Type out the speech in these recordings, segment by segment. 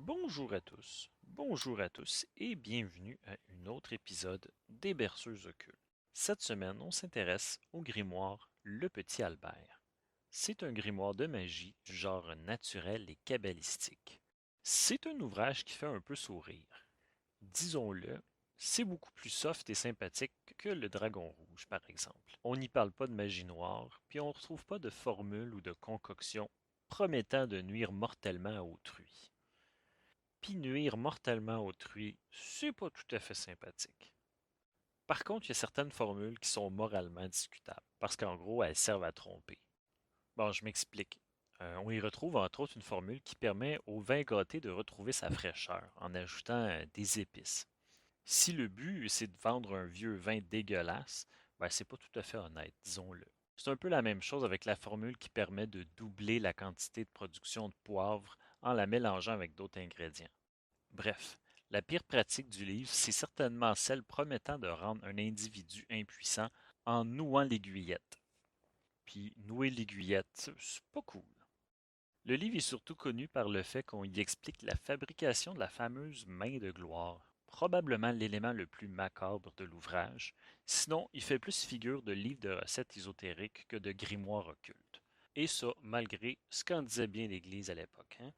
bonjour à tous et bienvenue à un autre épisode des Berceuses occultes. Cette semaine, on s'intéresse au grimoire Le Petit Albert. C'est un grimoire de magie du genre naturel et kabbalistique. C'est un ouvrage qui fait un peu sourire. Disons-le, c'est beaucoup plus soft et sympathique que le Dragon Rouge, par exemple. On n'y parle pas de magie noire, puis on ne retrouve pas de formules ou de concoctions promettant de nuire mortellement à autrui. Puis nuire mortellement à autrui, c'est pas tout à fait sympathique. Par contre, il y a certaines formules qui sont moralement discutables, parce qu'en gros, elles servent à tromper. Bon, je m'explique. On y retrouve entre autres une formule qui permet au vin gâté de retrouver sa fraîcheur en ajoutant des épices. Si le but c'est de vendre un vieux vin dégueulasse, ben c'est pas tout à fait honnête, disons-le. C'est un peu la même chose avec la formule qui permet de doubler la quantité de production de poivre en la mélangeant avec d'autres ingrédients. Bref, la pire pratique du livre, c'est certainement celle promettant de rendre un individu impuissant en nouant l'aiguillette. Puis nouer l'aiguillette, c'est pas cool. Le livre est surtout connu par le fait qu'on y explique la fabrication de la fameuse main de gloire, probablement l'élément le plus macabre de l'ouvrage, sinon il fait plus figure de livre de recettes ésotériques que de grimoire occulte. Et ça, malgré ce qu'en disait bien l'Église à l'époque, hein?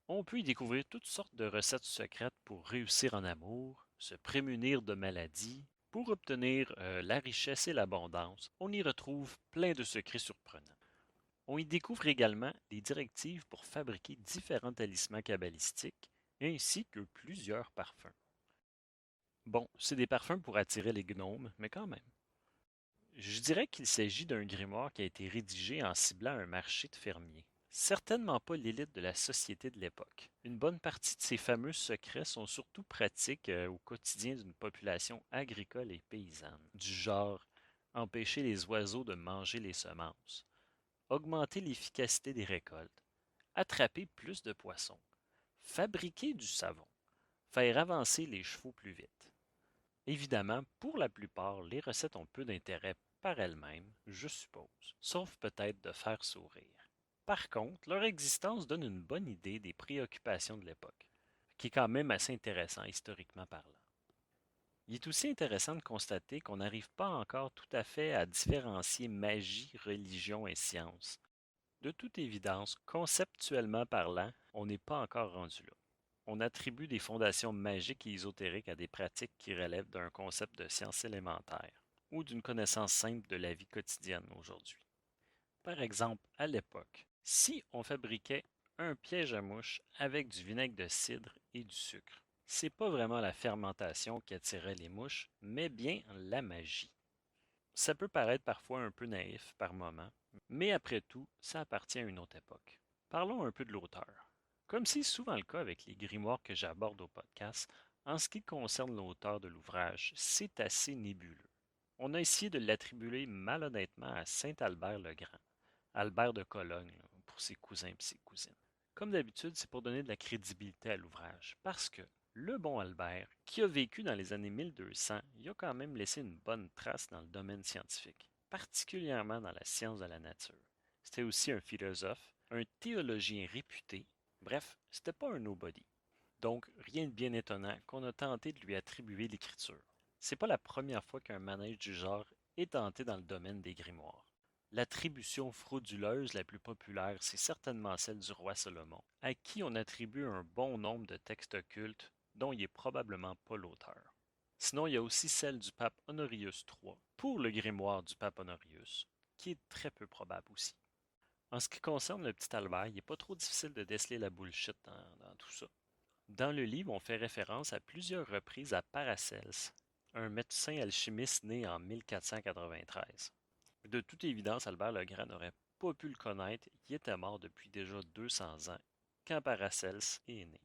On peut y découvrir toutes sortes de recettes secrètes pour réussir en amour, se prémunir de maladies, pour obtenir la richesse et l'abondance. On y retrouve plein de secrets surprenants. On y découvre également les directives pour fabriquer différents talismans kabbalistiques, ainsi que plusieurs parfums. Bon, c'est des parfums pour attirer les gnomes, mais quand même. Je dirais qu'il s'agit d'un grimoire qui a été rédigé en ciblant un marché de fermiers. Certainement pas l'élite de la société de l'époque. Une bonne partie de ces fameux secrets sont surtout pratiques au quotidien d'une population agricole et paysanne, du genre empêcher les oiseaux de manger les semences, augmenter l'efficacité des récoltes, attraper plus de poissons, fabriquer du savon, faire avancer les chevaux plus vite. Évidemment, pour la plupart, les recettes ont peu d'intérêt par elles-mêmes, je suppose, sauf peut-être de faire sourire. Par contre, leur existence donne une bonne idée des préoccupations de l'époque, qui est quand même assez intéressant historiquement parlant. Il est aussi intéressant de constater qu'on n'arrive pas encore tout à fait à différencier magie, religion et science. De toute évidence, conceptuellement parlant, on n'est pas encore rendu là. On attribue des fondations magiques et ésotériques à des pratiques qui relèvent d'un concept de science élémentaire ou d'une connaissance simple de la vie quotidienne aujourd'hui. Par exemple, à l'époque, si on fabriquait un piège à mouches avec du vinaigre de cidre et du sucre, c'est pas vraiment la fermentation qui attirait les mouches, mais bien la magie. Ça peut paraître parfois un peu naïf par moments, mais après tout, ça appartient à une autre époque. Parlons un peu de l'auteur. Comme c'est souvent le cas avec les grimoires que j'aborde au podcast, en ce qui concerne l'auteur de l'ouvrage, c'est assez nébuleux. On a essayé de l'attribuer malhonnêtement à Saint Albert le Grand, Albert de Cologne, là, pour ses cousins et ses cousines. Comme d'habitude, c'est pour donner de la crédibilité à l'ouvrage, parce que le bon Albert, qui a vécu dans les années 1200, il a quand même laissé une bonne trace dans le domaine scientifique, particulièrement dans la science de la nature. C'était aussi un philosophe, un théologien réputé, bref, c'était pas un nobody. Donc, rien de bien étonnant qu'on a tenté de lui attribuer l'écriture. C'est pas la première fois qu'un manège du genre est tenté dans le domaine des grimoires. L'attribution frauduleuse la plus populaire, c'est certainement celle du roi Salomon, à qui on attribue un bon nombre de textes occultes dont il est probablement pas l'auteur. Sinon, il y a aussi celle du pape Honorius III, pour le grimoire du pape Honorius, qui est très peu probable aussi. En ce qui concerne le petit Albert, il n'est pas trop difficile de déceler la bullshit dans tout ça. Dans le livre, on fait référence à plusieurs reprises à Paracelse, un médecin alchimiste né en 1493. De toute évidence, Albert le Grand n'aurait pas pu le connaître, il était mort depuis déjà 200 ans quand Paracelse est né.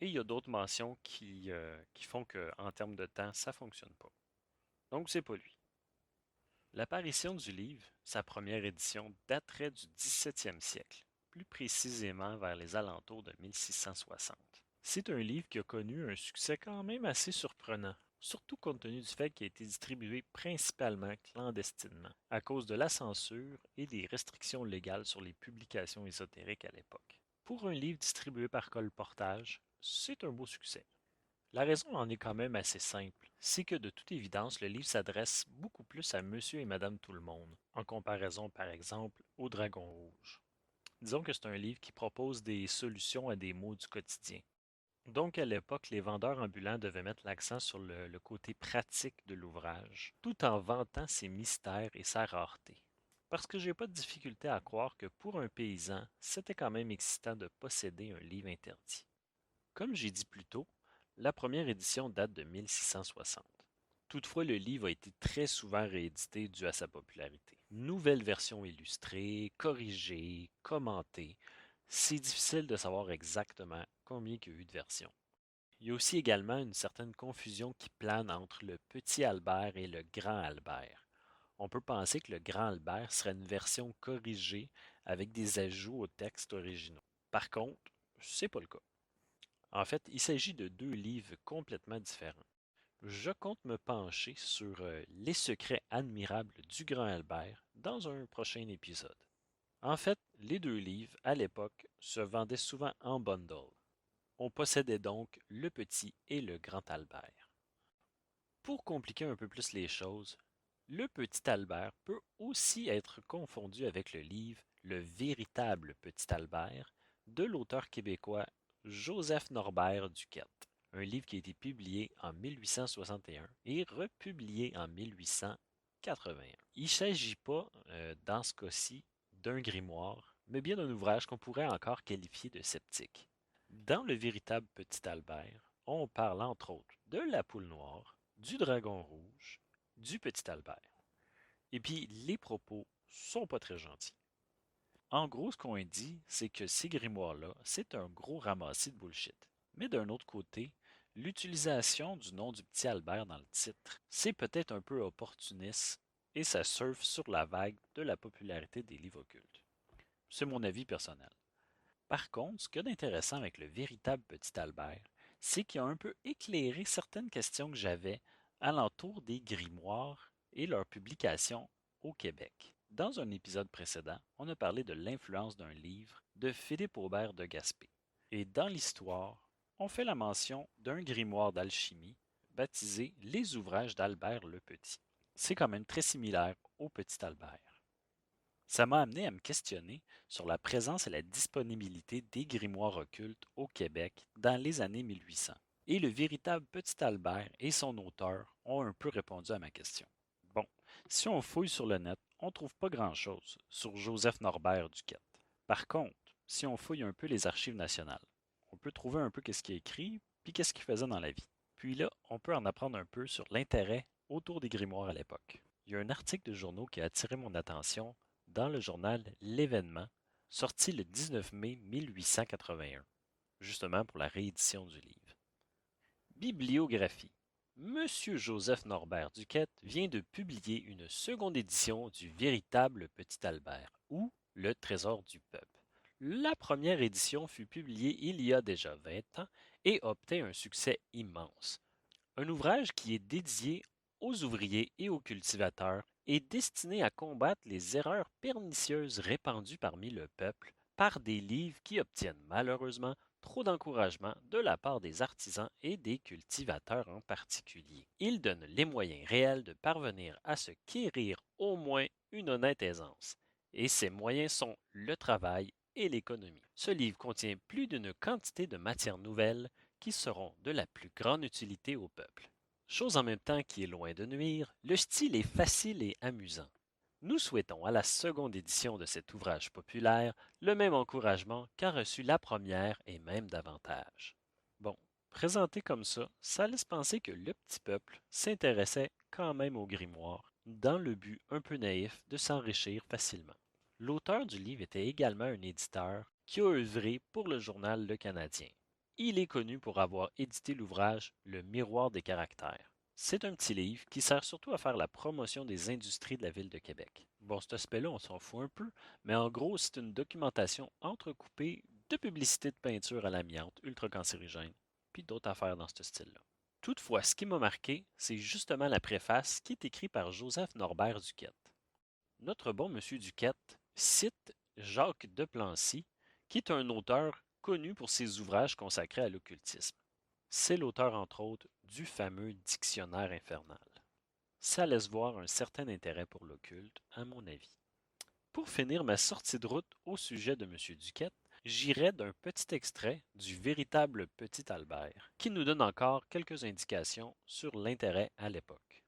Et il y a d'autres mentions qui font qu'en termes de temps, ça ne fonctionne pas. Donc, c'est pas lui. L'apparition du livre, sa première édition, daterait du 17e siècle, plus précisément vers les alentours de 1660. C'est un livre qui a connu un succès quand même assez surprenant, surtout compte tenu du fait qu'il a été distribué principalement clandestinement, à cause de la censure et des restrictions légales sur les publications ésotériques à l'époque. Pour un livre distribué par Colportage, c'est un beau succès. La raison en est quand même assez simple, c'est que de toute évidence, le livre s'adresse beaucoup plus à monsieur et madame tout le monde, en comparaison par exemple au Dragon Rouge. Disons que c'est un livre qui propose des solutions à des maux du quotidien. Donc à l'époque, les vendeurs ambulants devaient mettre l'accent sur le côté pratique de l'ouvrage, tout en vantant ses mystères et sa rareté. Parce que j'ai pas de difficulté à croire que pour un paysan, c'était quand même excitant de posséder un livre interdit. Comme j'ai dit plus tôt, la première édition date de 1660. Toutefois, le livre a été très souvent réédité dû à sa popularité. Nouvelles versions illustrées, corrigées, commentées. C'est difficile de savoir exactement combien il y a eu de versions. Il y a aussi également une certaine confusion qui plane entre le petit Albert et le grand Albert. On peut penser que le grand Albert serait une version corrigée avec des ajouts aux textes originaux. Par contre, c'est pas le cas. En fait, il s'agit de deux livres complètement différents. Je compte me pencher sur les secrets admirables du grand Albert dans un prochain épisode. En fait, les deux livres, à l'époque, se vendaient souvent en bundle. On possédait donc le petit et le grand Albert. Pour compliquer un peu plus les choses, le petit Albert peut aussi être confondu avec le livre Le véritable petit Albert de l'auteur québécois Joseph Norbert Duquette, un livre qui a été publié en 1861 et republié en 1881. Il ne s'agit pas, dans ce cas-ci, d'un grimoire, mais bien d'un ouvrage qu'on pourrait encore qualifier de sceptique. Dans le véritable petit Albert, on parle entre autres de la poule noire, du dragon rouge, du petit Albert. Et puis, les propos sont pas très gentils. En gros, ce qu'on dit, c'est que ces grimoires-là, c'est un gros ramassis de bullshit. Mais d'un autre côté, l'utilisation du nom du petit Albert dans le titre, c'est peut-être un peu opportuniste et ça surfe sur la vague de la popularité des livres occultes. C'est mon avis personnel. Par contre, ce qu'il y a d'intéressant avec le véritable petit Albert, c'est qu'il a un peu éclairé certaines questions que j'avais alentour des grimoires et leur publication au Québec. Dans un épisode précédent, on a parlé de l'influence d'un livre de Philippe Aubert de Gaspé. Et dans l'histoire, on fait la mention d'un grimoire d'alchimie baptisé Les ouvrages d'Albert le Petit. C'est quand même très similaire au petit Albert. Ça m'a amené à me questionner sur la présence et la disponibilité des grimoires occultes au Québec dans les années 1800. Et le véritable Petit Albert et son auteur ont un peu répondu à ma question. Bon, si on fouille sur le net, on ne trouve pas grand-chose sur Joseph Norbert Duquette. Par contre, si on fouille un peu les archives nationales, on peut trouver un peu qu'est-ce qu'il a écrit puis qu'est-ce qu'il faisait dans la vie. Puis là, on peut en apprendre un peu sur l'intérêt autour des grimoires à l'époque. Il y a un article de journaux qui a attiré mon attention dans le journal L'Événement, sorti le 19 mai 1881, justement pour la réédition du livre. Bibliographie. Monsieur Joseph Norbert Duquette vient de publier une seconde édition du véritable Petit Albert, ou Le Trésor du Peuple. La première édition fut publiée il y a déjà 20 ans et obtint un succès immense. Un ouvrage qui est dédié aux ouvriers et aux cultivateurs est destiné à combattre les erreurs pernicieuses répandues parmi le peuple par des livres qui obtiennent malheureusement trop d'encouragement de la part des artisans et des cultivateurs en particulier. Il donne les moyens réels de parvenir à se quérir au moins une honnête aisance. Et ces moyens sont le travail et l'économie. Ce livre contient plus d'une quantité de matières nouvelles qui seront de la plus grande utilité au peuple. Chose en même temps qui est loin de nuire, le style est facile et amusant. Nous souhaitons à la seconde édition de cet ouvrage populaire le même encouragement qu'a reçu la première et même davantage. Bon, présenté comme ça laisse penser que le petit peuple s'intéressait quand même au grimoire, dans le but un peu naïf de s'enrichir facilement. L'auteur du livre était également un éditeur qui a œuvré pour le journal Le Canadien. Il est connu pour avoir édité l'ouvrage Le Miroir des caractères. C'est un petit livre qui sert surtout à faire la promotion des industries de la ville de Québec. Bon, cet aspect-là, on s'en fout un peu, mais en gros, c'est une documentation entrecoupée de publicités de peinture à l'amiante ultra cancérigène, puis d'autres affaires dans ce style-là. Toutefois, ce qui m'a marqué, c'est justement la préface qui est écrite par Joseph Norbert Duquette. Notre bon monsieur Duquette cite Jacques de Plancy, qui est un auteur connu pour ses ouvrages consacrés à l'occultisme. C'est l'auteur, entre autres, du fameux Dictionnaire infernal. Ça laisse voir un certain intérêt pour l'occulte, à mon avis. Pour finir ma sortie de route au sujet de M. Duquette, j'irai d'un petit extrait du véritable Petit Albert, qui nous donne encore quelques indications sur l'intérêt à l'époque.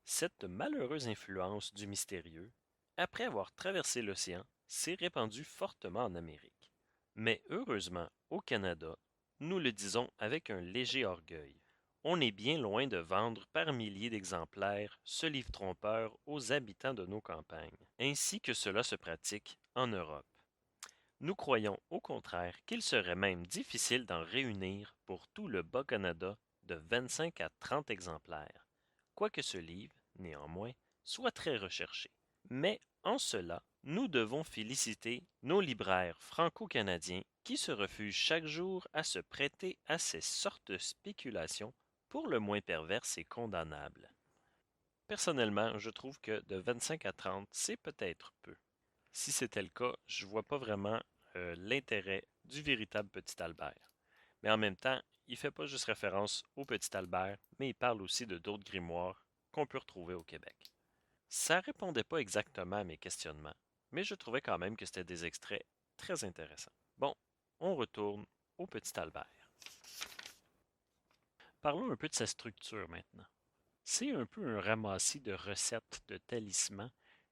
Cette malheureuse influence du mystérieux, après avoir traversé l'océan, s'est répandue fortement en Amérique. Mais heureusement, au Canada, nous le disons avec un léger orgueil, on est bien loin de vendre par milliers d'exemplaires ce livre trompeur aux habitants de nos campagnes, ainsi que cela se pratique en Europe. Nous croyons au contraire qu'il serait même difficile d'en réunir pour tout le Bas-Canada de 25 à 30 exemplaires, quoique ce livre, néanmoins, soit très recherché. Mais en cela, nous devons féliciter nos libraires franco-canadiens qui se refusent chaque jour à se prêter à ces sortes de spéculations pour le moins perverses et condamnables. Personnellement, je trouve que de 25 à 30, c'est peut-être peu. Si c'était le cas, je vois pas vraiment l'intérêt du véritable Petit Albert. Mais en même temps, il fait pas juste référence au Petit Albert, mais il parle aussi de d'autres grimoires qu'on peut retrouver au Québec. Ça répondait pas exactement à mes questionnements, mais je trouvais quand même que c'était des extraits très intéressants. Bon, on retourne au Petit Albert. Parlons un peu de sa structure maintenant. C'est un peu un ramassis de recettes de talismans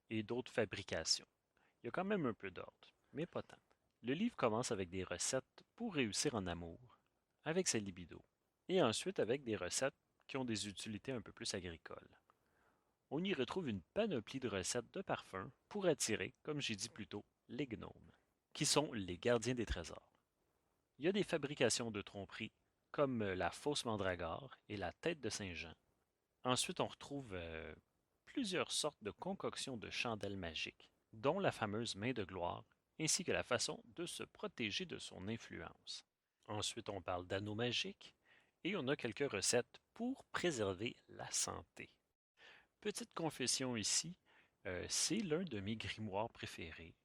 et d'autres fabrications. Il y a quand même un peu d'ordre, mais pas tant. Le livre commence avec des recettes pour réussir en amour, avec sa libido, et ensuite avec des recettes qui ont des utilités un peu plus agricoles. On y retrouve une panoplie de recettes de parfums pour attirer, comme j'ai dit plus tôt, les gnomes, qui sont les gardiens des trésors. Il y a des fabrications de tromperies, comme la fausse mandragore et la tête de Saint-Jean. Ensuite, on retrouve plusieurs sortes de concoctions de chandelles magiques, dont la fameuse main de gloire, ainsi que la façon de se protéger de son influence. Ensuite, on parle d'anneaux magiques et on a quelques recettes pour préserver la santé. Petite confession ici, c'est l'un de mes grimoires préférés.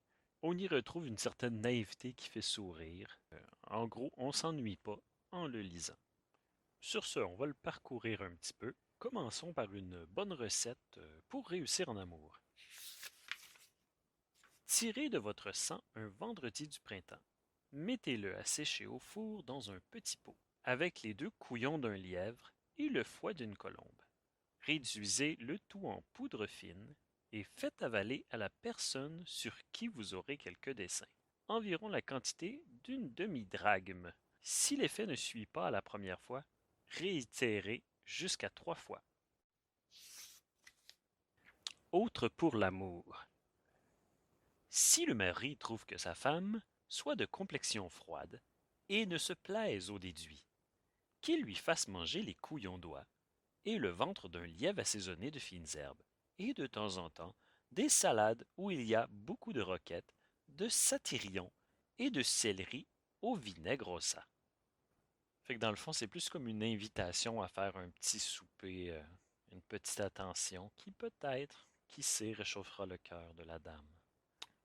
On y retrouve une certaine naïveté qui fait sourire. En gros, on s'ennuie pas en le lisant. Sur ce, on va le parcourir un petit peu. Commençons par une bonne recette pour réussir en amour. Tirez de votre sang un vendredi du printemps. Mettez-le à sécher au four dans un petit pot, avec les 2 couillons d'un lièvre et le foie d'une colombe. Réduisez le tout en poudre fine et faites avaler à la personne sur qui vous aurez quelques dessins, environ la quantité d'une demi-drachme. Si l'effet ne suit pas à la première fois, réitérez jusqu'à 3 fois. Autre pour l'amour. Si le mari trouve que sa femme soit de complexion froide et ne se plaise au déduit, qu'il lui fasse manger les couillons d'oie et le ventre d'un lièvre assaisonné de fines herbes, et de temps en temps des salades où il y a beaucoup de roquettes, de satyrion et de céleri au vinaigre au sang. Fait que dans le fond, c'est plus comme une invitation à faire un petit souper, une petite attention qui peut-être, qui sait, réchauffera le cœur de la dame.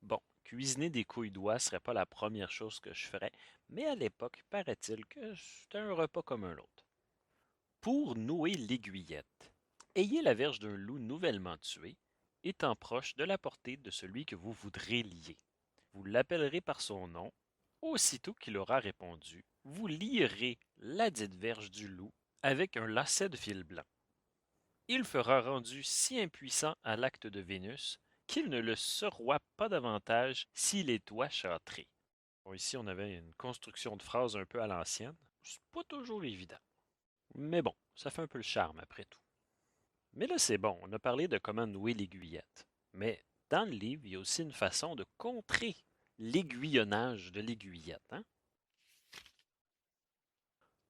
Bon, cuisiner des couilles d'oie serait pas la première chose que je ferais, mais à l'époque, paraît-il que c'était un repas comme un autre. Pour nouer l'aiguillette, ayez la verge d'un loup nouvellement tué, étant proche de la portée de celui que vous voudrez lier. Vous l'appellerez par son nom. Aussitôt qu'il aura répondu, vous lierez ladite verge du loup avec un lacet de fil blanc. Il fera rendu si impuissant à l'acte de Vénus qu'il ne le serroie pas davantage s'il est toi châtré. Bon, ici, on avait une construction de phrase un peu à l'ancienne. C'est pas toujours évident. Mais bon, ça fait un peu le charme après tout. Mais là, c'est bon, on a parlé de comment nouer l'aiguillette. Mais dans le livre, il y a aussi une façon de contrer l'aiguillonnage de l'aiguillette. Hein?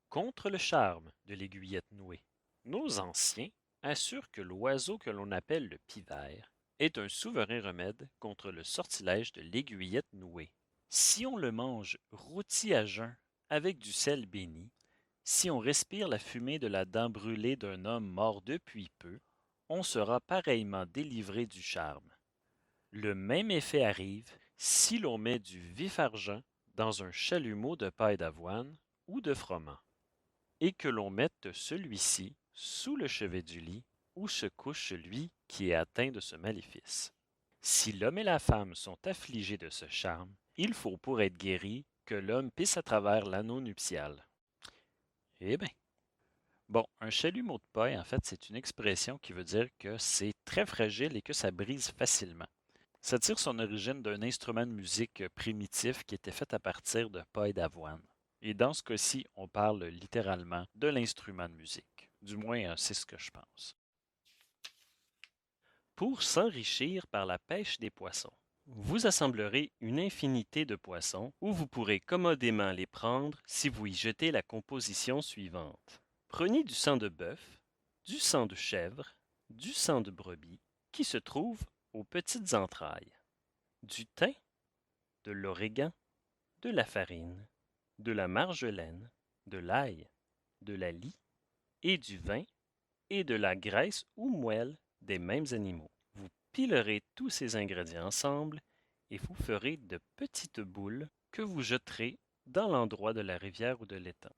Contre le charme de l'aiguillette nouée, nos anciens assurent que l'oiseau que l'on appelle le pivert est un souverain remède contre le sortilège de l'aiguillette nouée. Si on le mange rôti à jeun avec du sel béni, si on respire la fumée de la dent brûlée d'un homme mort depuis peu, on sera pareillement délivré du charme. Le même effet arrive si l'on met du vif argent dans un chalumeau de paille d'avoine ou de froment, et que l'on mette celui-ci sous le chevet du lit où se couche celui qui est atteint de ce maléfice. Si l'homme et la femme sont affligés de ce charme, il faut pour être guéri que l'homme pisse à travers l'anneau nuptial. Eh bien. Bon, un chalumeau de paille, en fait, c'est une expression qui veut dire que c'est très fragile et que ça brise facilement. Ça tire son origine d'un instrument de musique primitif qui était fait à partir de paille d'avoine. Et dans ce cas-ci, on parle littéralement de l'instrument de musique. Du moins, c'est ce que je pense. Pour s'enrichir par la pêche des poissons, vous assemblerez une infinité de poissons où vous pourrez commodément les prendre si vous y jetez la composition suivante. Prenez du sang de bœuf, du sang de chèvre, du sang de brebis qui se trouve aux petites entrailles, du thym, de l'origan, de la farine, de la marjolaine, de l'ail, de la lie et du vin et de la graisse ou moelle des mêmes animaux. Vous pilerez tous ces ingrédients ensemble et vous ferez de petites boules que vous jetterez dans l'endroit de la rivière ou de l'étang.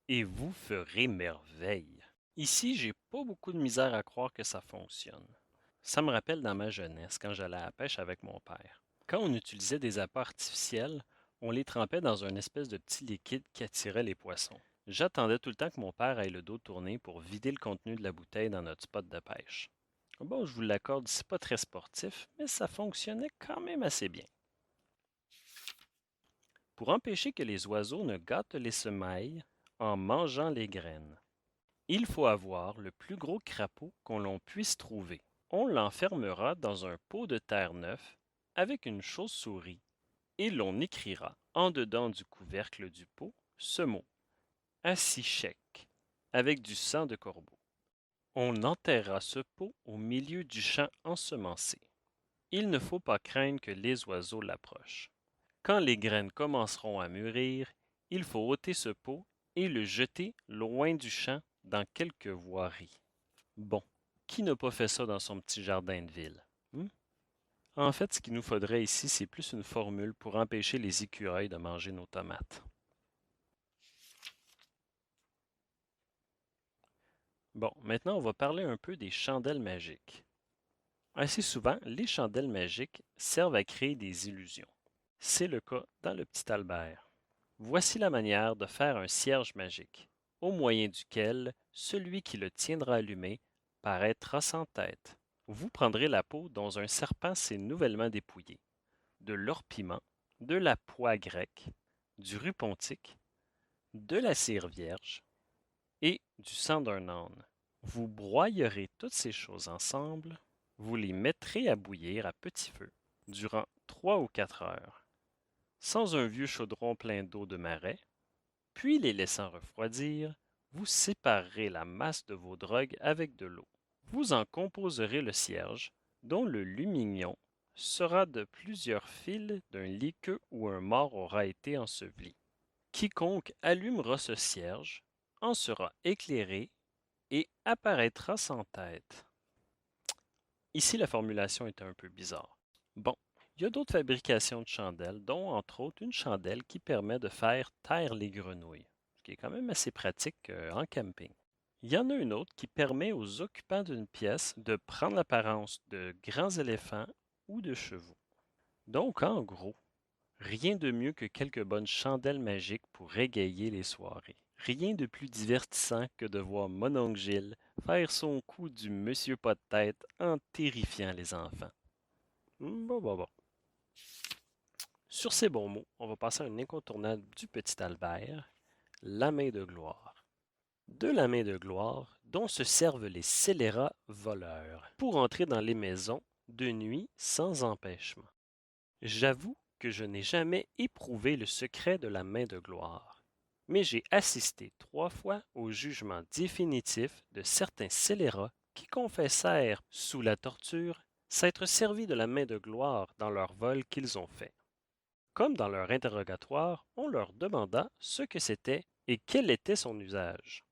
Et vous ferez merveille. Ici, j'ai pas beaucoup de misère à croire que ça fonctionne. Ça me rappelle dans ma jeunesse, quand j'allais à la pêche avec mon père. Quand on utilisait des appâts artificiels, on les trempait dans une espèce de petit liquide qui attirait les poissons. J'attendais tout le temps que mon père aille le dos tourné pour vider le contenu de la bouteille dans notre spot de pêche. Bon, je vous l'accorde, c'est pas très sportif, mais ça fonctionnait quand même assez bien. Pour empêcher que les oiseaux ne gâtent les semailles en mangeant les graines, il faut avoir le plus gros crapaud qu'on l'on puisse trouver. On l'enfermera dans un pot de terre neuf avec une chauve-souris et l'on écrira en dedans du couvercle du pot ce mot assis chèque avec du sang de corbeau. On enterrera ce pot au milieu du champ ensemencé. Il ne faut pas craindre que les oiseaux l'approchent. Quand les graines commenceront à mûrir, il faut ôter ce pot et le jeter loin du champ dans quelque voirie. Bon, qui n'a pas fait ça dans son petit jardin de ville? En fait, ce qu'il nous faudrait ici, c'est plus une formule pour empêcher les écureuils de manger nos tomates. Bon, maintenant, on va parler un peu des chandelles magiques. Assez souvent, les chandelles magiques servent à créer des illusions. C'est le cas dans le petit Albert. Voici la manière de faire un cierge magique, au moyen duquel celui qui le tiendra allumé paraîtra sans tête. Vous prendrez la peau dont un serpent s'est nouvellement dépouillé, de l'orpiment, de la poix grecque, du rue pontique, de la cire vierge et du sang d'un âne. Vous broyerez toutes ces choses ensemble, vous les mettrez à bouillir à petit feu durant 3 ou 4 heures, sans un vieux chaudron plein d'eau de marais, puis les laissant refroidir, vous séparerez la masse de vos drogues avec de l'eau. Vous en composerez le cierge, dont le lumignon sera de plusieurs fils d'un liqueux où un mort aura été enseveli. Quiconque allumera ce cierge en sera éclairé et apparaîtra sans tête. Ici, la formulation est un peu bizarre. Bon, il y a d'autres fabrications de chandelles, dont entre autres une chandelle qui permet de faire taire les grenouilles, ce qui est quand même assez pratique en camping. Il y en a une autre qui permet aux occupants d'une pièce de prendre l'apparence de grands éléphants ou de chevaux. Donc, en gros, rien de mieux que quelques bonnes chandelles magiques pour égayer les soirées. Rien de plus divertissant que de voir mon oncle Gilles faire son coup du monsieur pas de tête en terrifiant les enfants. Bon. Sur ces bons mots, on va passer à un incontournable du petit Albert, la main de gloire. De la main de gloire dont se servent les scélérats voleurs pour entrer dans les maisons de nuit sans empêchement. J'avoue que je n'ai jamais éprouvé le secret de la main de gloire, mais j'ai assisté 3 fois au jugement définitif de certains scélérats qui confessèrent, sous la torture, s'être servis de la main de gloire dans leur vol qu'ils ont fait. Comme dans leur interrogatoire, on leur demanda ce que c'était et quel était son usage.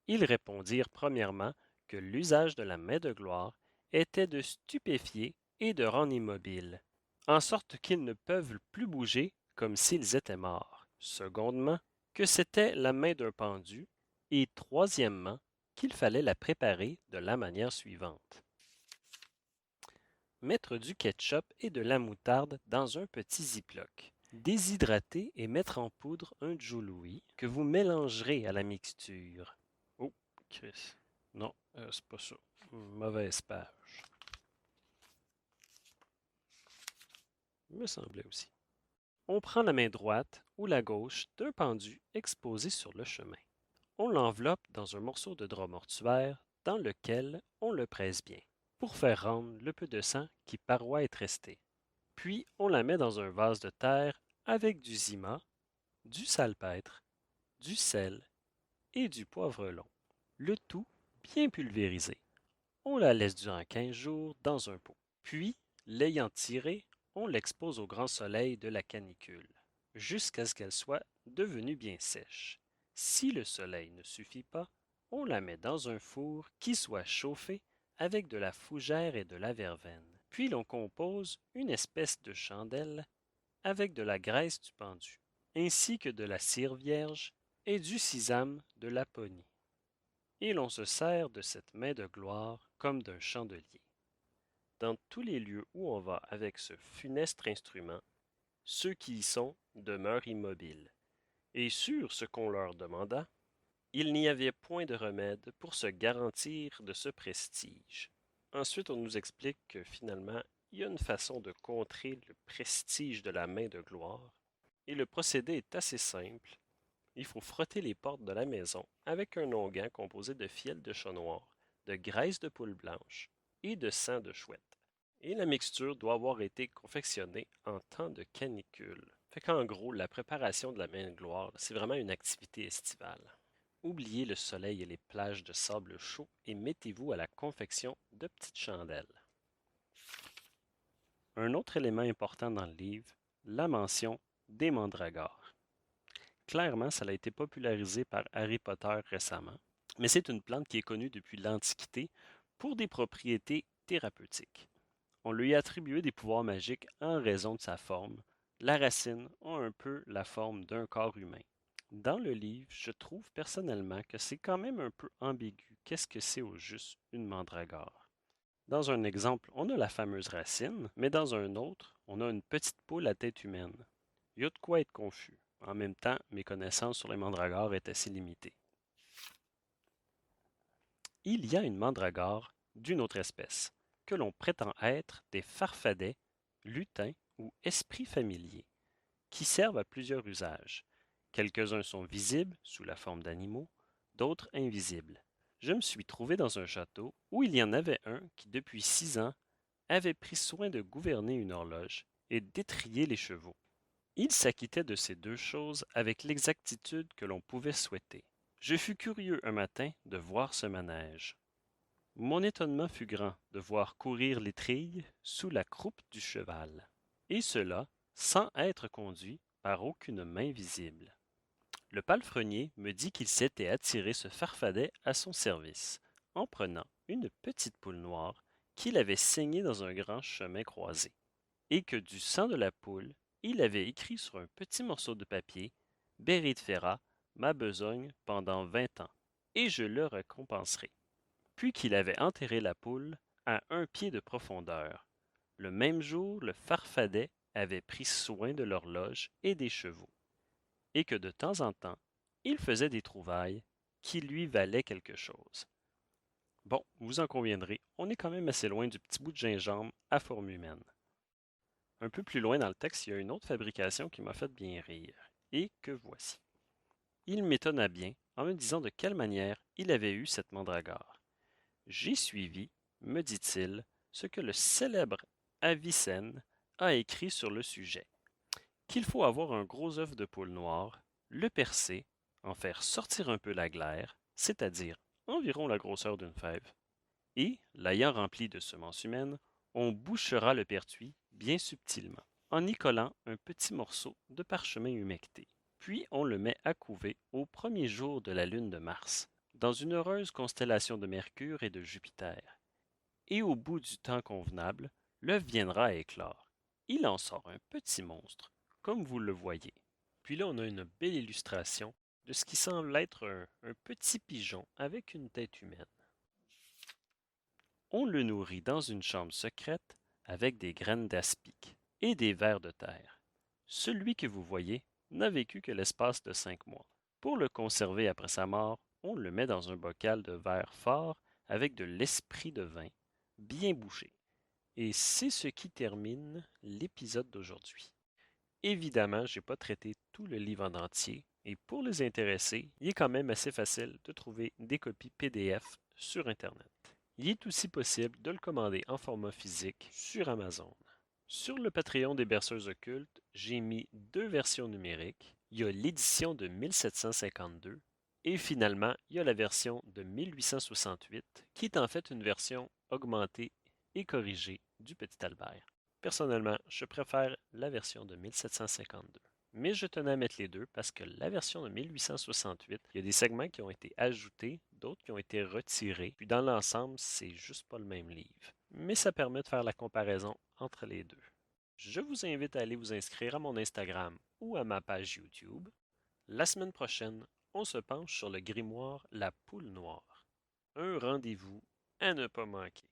Ils répondirent premièrement que l'usage de la main de gloire était de stupéfier et de rendre immobile, en sorte qu'ils ne peuvent plus bouger comme s'ils étaient morts. Secondement, que c'était la main d'un pendu. Et troisièmement, qu'il fallait la préparer de la manière suivante. Mettre du ketchup et de la moutarde dans un petit ziploc. Déshydrater et mettre en poudre un Joe-Louis que vous mélangerez à la mixture. Oh, Chris. Non, c'est pas ça. Mauvaise page. Il me semblait aussi. On prend la main droite ou la gauche d'un pendu exposé sur le chemin. On l'enveloppe dans un morceau de drap mortuaire dans lequel on le presse bien, pour faire rendre le peu de sang qui paroit être resté. Puis on la met dans un vase de terre avec du zima, du salpêtre, du sel et du poivre long. Le tout bien pulvérisé. On la laisse durant 15 jours dans un pot. Puis, l'ayant tirée, on l'expose au grand soleil de la canicule, jusqu'à ce qu'elle soit devenue bien sèche. Si le soleil ne suffit pas, on la met dans un four qui soit chauffé avec de la fougère et de la verveine. Puis l'on compose une espèce de chandelle avec de la graisse du pendu, ainsi que de la cire vierge et du sisame de Laponie. Et l'on se sert de cette main de gloire comme d'un chandelier. Dans tous les lieux où on va avec ce funeste instrument, ceux qui y sont demeurent immobiles. Et sur ce qu'on leur demanda, il n'y avait point de remède pour se garantir de ce prestige. Ensuite, on nous explique que finalement, il y a une façon de contrer le prestige de la main de gloire, et le procédé est assez simple. Il faut frotter les portes de la maison avec un onguent composé de fiel de chat noir, de graisse de poule blanche et de sang de chouette. Et la mixture doit avoir été confectionnée en temps de canicule. Fait qu'en gros, la préparation de la main de gloire, c'est vraiment une activité estivale. Oubliez le soleil et les plages de sable chaud et mettez-vous à la confection de petites chandelles. Un autre élément important dans le livre, la mention des mandragores. Clairement, ça a été popularisé par Harry Potter récemment, mais c'est une plante qui est connue depuis l'Antiquité pour des propriétés thérapeutiques. On lui a attribué des pouvoirs magiques en raison de sa forme. La racine a un peu la forme d'un corps humain. Dans le livre, je trouve personnellement que c'est quand même un peu ambigu. Qu'est-ce que c'est au juste une mandragore? Dans un exemple, on a la fameuse racine, mais dans un autre, on a une petite poule à tête humaine. Il y a de quoi être confus. En même temps, mes connaissances sur les mandragores est assez limitées. Il y a une mandragore d'une autre espèce, que l'on prétend être des farfadets, lutins ou esprits familiers, qui servent à plusieurs usages. Quelques-uns sont visibles sous la forme d'animaux, d'autres invisibles. Je me suis trouvé dans un château où il y en avait un qui, depuis 6 ans, avait pris soin de gouverner une horloge et d'étriller les chevaux. Il s'acquittait de ces deux choses avec l'exactitude que l'on pouvait souhaiter. Je fus curieux un matin de voir ce manège. Mon étonnement fut grand de voir courir l'étrille sous la croupe du cheval, et cela sans être conduit par aucune main visible. Le palefrenier me dit qu'il s'était attiré ce farfadet à son service, en prenant une petite poule noire qu'il avait saignée dans un grand chemin croisé, et que du sang de la poule, il avait écrit sur un petit morceau de papier Bérit de Ferrat, ma besogne pendant 20 ans, et je le récompenserai. Puis qu'il avait enterré la poule à 1 pied de profondeur. Le même jour, le farfadet avait pris soin de l'horloge et des chevaux, et que de temps en temps, il faisait des trouvailles qui lui valaient quelque chose. Bon, vous en conviendrez, on est quand même assez loin du petit bout de gingembre à forme humaine. Un peu plus loin dans le texte, il y a une autre fabrication qui m'a fait bien rire, et que voici. Il m'étonna bien en me disant de quelle manière il avait eu cette mandragore. J'ai suivi, me dit-il, ce que le célèbre Avicenne a écrit sur le sujet, qu'il faut avoir un gros œuf de poule noire, le percer, en faire sortir un peu la glaire, c'est-à-dire environ la grosseur d'une fève, et, l'ayant rempli de semences humaines, on bouchera le pertuis bien subtilement, en y collant un petit morceau de parchemin humecté. Puis on le met à couver au premier jour de la lune de Mars, dans une heureuse constellation de Mercure et de Jupiter. Et au bout du temps convenable, l'œuf viendra à éclore. il en sort un petit monstre, comme vous le voyez. Puis là, on a une belle illustration de ce qui semble être un petit pigeon avec une tête humaine. On le nourrit dans une chambre secrète avec des graines d'aspic et des vers de terre. Celui que vous voyez n'a vécu que l'espace de 5 mois. Pour le conserver après sa mort, on le met dans un bocal de verre fort avec de l'esprit de vin, bien bouché. Et c'est ce qui termine l'épisode d'aujourd'hui. Évidemment, je n'ai pas traité tout le livre en entier, et pour les intéressés, il est quand même assez facile de trouver des copies PDF sur Internet. Il est aussi possible de le commander en format physique sur Amazon. Sur le Patreon des Berceuses occultes, j'ai mis 2 versions numériques. Il y a l'édition de 1752 et finalement, il y a la version de 1868 qui est en fait une version augmentée et corrigée du Petit Albert. Personnellement, je préfère la version de 1752. Mais je tenais à mettre les deux parce que la version de 1868, il y a des segments qui ont été ajoutés, d'autres qui ont été retirés, puis dans l'ensemble, c'est juste pas le même livre. Mais ça permet de faire la comparaison entre les deux. Je vous invite à aller vous inscrire à mon Instagram ou à ma page YouTube. La semaine prochaine, on se penche sur le grimoire La Poule Noire. Un rendez-vous à ne pas manquer.